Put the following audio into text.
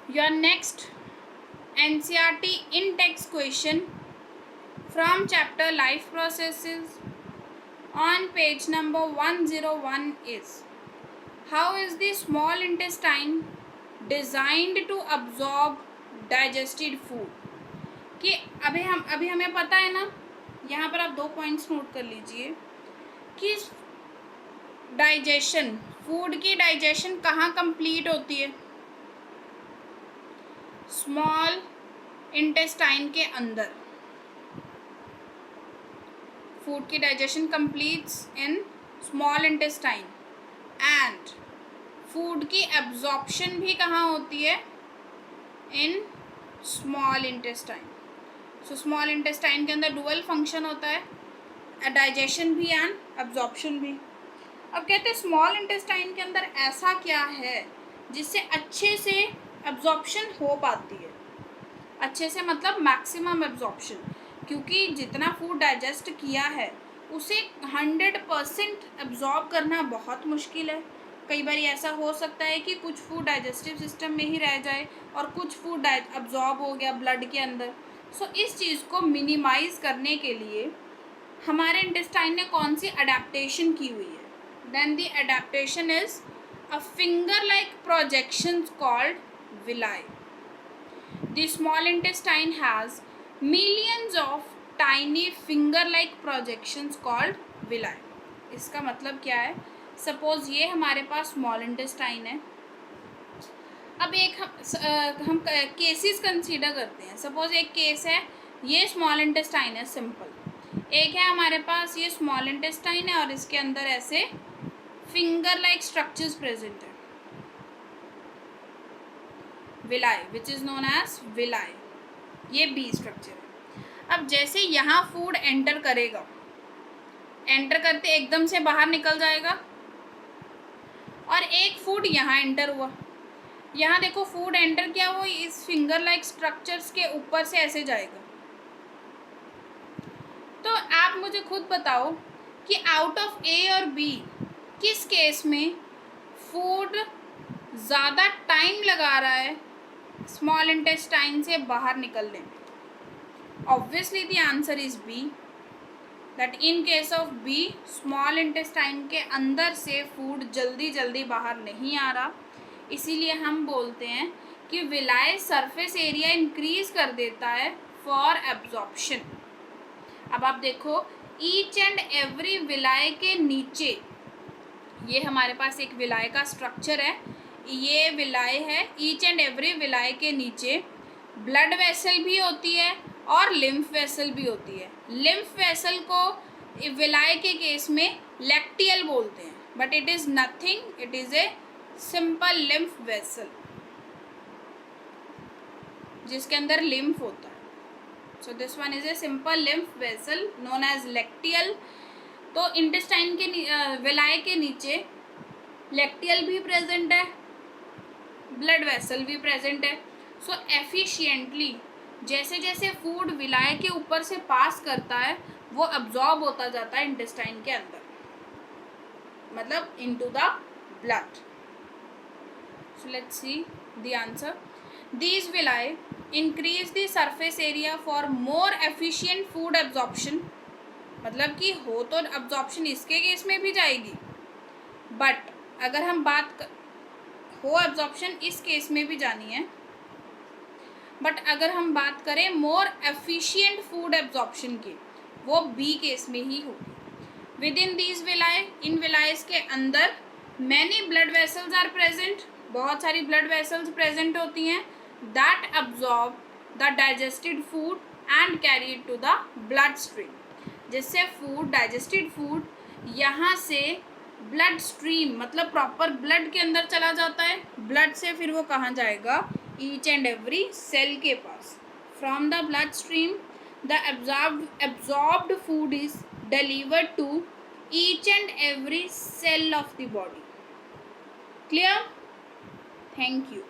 Your next NCERT in-text question from chapter Life Processes on page number 101 is, how is the small intestine designed to absorb digested food? कि अभी हमें पता है ना, यहाँ पर आप 2 पॉइंट्स नोट कर लीजिए कि डाइजेशन, फूड की डाइजेशन कहाँ कंप्लीट होती है? स्मॉल इंटेस्टाइन के अंदर। फूड की digestion completes in small intestine and food की एब्जॉर्प्शन भी कहाँ होती है? In small intestine. So small intestine के अंदर डुअल फंक्शन होता है, डाइजेशन भी एंड एब्जॉर्प्शन भी। अब कहते हैं स्मॉल इंटेस्टाइन के अंदर ऐसा क्या है जिससे अच्छे से एब्जॉर्प्शन हो पाती है? अच्छे से मतलब मैक्सिमम एब्जॉर्प्शन, क्योंकि जितना फूड डाइजेस्ट किया है उसे 100% एब्जॉर्ब करना बहुत मुश्किल है। कई बार ऐसा हो सकता है कि कुछ फूड डाइजेस्टिव सिस्टम में ही रह जाए और कुछ फूड एब्जॉर्ब हो गया ब्लड के अंदर। सो इस चीज़ को मिनिमाइज़ करने के लिए हमारे इंटेस्टाइन ने कौन सी अडेप्टेशन की हुई है? Then the adaptation is a finger like projections called villi. The small intestine has millions of tiny finger-like projections called villi. इसका मतलब क्या है? सपोज ये हमारे पास स्मॉल इंटेस्टाइन है। अब एक हम केसेस कंसीडर करते हैं। सपोज एक केस है, ये स्मॉल इंटेस्टाइन है सिंपल। एक है हमारे पास ये स्मॉल इंटेस्टाइन है और इसके अंदर ऐसे फिंगर लाइक स्ट्रक्चर्स प्रेजेंट है, villi, which is known as villi. ये बी स्ट्रक्चर है। अब जैसे यहाँ फूड एंटर करेगा, एंटर करते एकदम से बाहर निकल जाएगा, और एक फूड यहाँ एंटर हुआ। यहाँ देखो फूड एंटर किया, वो इस फिंगर लाइक स्ट्रक्चर्स के ऊपर से ऐसे जाएगा। तो आप मुझे खुद बताओ कि आउट ऑफ ए और बी किस केस में फूड ज़्यादा टाइम लगा रहा है स्मॉल इंटेस्टाइन से बाहर निकलने में? Obviously the answer is B, that in case of B small intestine के अंदर से फूड जल्दी जल्दी बाहर नहीं आ रहा। इसीलिए हम बोलते हैं कि विलाई सरफेस एरिया इंक्रीज कर देता है फॉर एब्जॉर्प्शन। अब आप देखो ईच एंड एवरी विलाई के नीचे, ये हमारे पास एक विलाई का स्ट्रक्चर है, ये विलाई है। ईच एंड एवरी विलाई के नीचे ब्लड वेसल भी होती है और लिम्फ वेसल भी होती है। लिम्फ वेसल को विलाई के केस में लैक्टियल बोलते हैं, but it is nothing, it is a simple lymph vessel जिसके अंदर लिम्फ होता है। So this one is a simple lymph vessel known as lacteal. तो इंटेस्टाइन के विलाई के नीचे लैक्टियल भी प्रेजेंट है, ब्लड वेसल भी प्रेजेंट है। सो एफिशिएंटली जैसे जैसे फूड विलाई के ऊपर से पास करता है वो अब्जॉर्ब होता जाता है इंटेस्टाइन के अंदर, मतलब into the blood. So let's see the answer. These villi increase the surface area for more efficient food absorption. मतलब कि हो तो absorption इसके केस में भी जाएगी, बट अगर हम हो absorption इस केस में भी जानी है, बट अगर हम बात करें मोर एफिशिएंट फूड एब्जॉर्प्शन की, वो बी केस में ही होगी। Within these villi, in villis के अंदर many blood vessels are present, बहुत सारी ब्लड वेसल्स प्रेजेंट होती हैं, that absorb the digested food and carry it to the blood stream, जिससे फूड डाइजेस्टेड फूड यहाँ से ब्लड स्ट्रीम मतलब प्रॉपर ब्लड के अंदर चला जाता है। ब्लड से फिर वो कहाँ जाएगा? ईच एंड एवरी सेल के पास। From the blood stream the absorbed food is delivered to each and every cell of the body. Clear? Thank you.